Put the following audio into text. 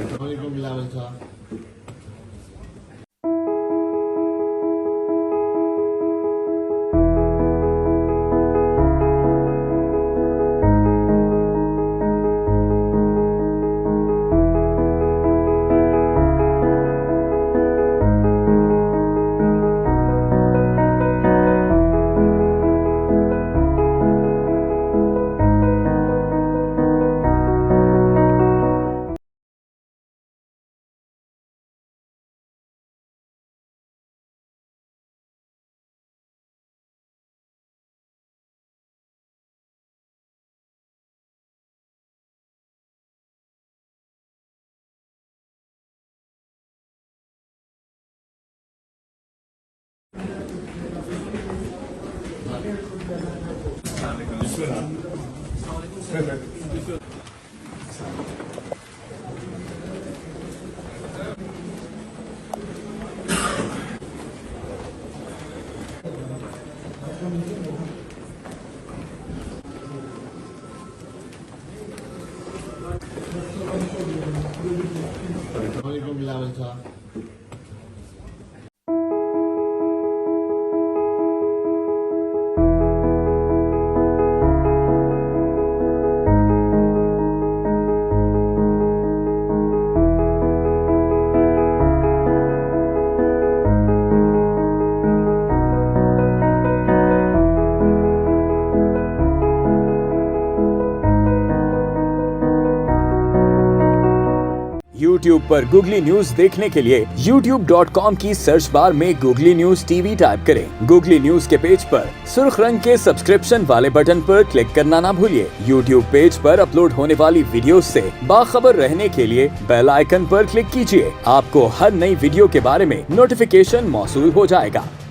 Assalamualaikum Bilawan Shah. Assalamualaikum Bilawan Shah. YouTube पर googly news देखने के लिए youtube.com की सर्च बार में गूगली न्यूज टीवी टाइप करें। गूगली न्यूज के पेज पर सुर्ख रंग के सब्सक्रिप्शन वाले बटन पर क्लिक करना ना भूलिए। YouTube पेज पर अपलोड होने वाली वीडियोस से बाखबर रहने के लिए बेल आइकन पर क्लिक कीजिए। आपको हर नई वीडियो के बारे में नोटिफिकेशन मौसूल हो जाएगा।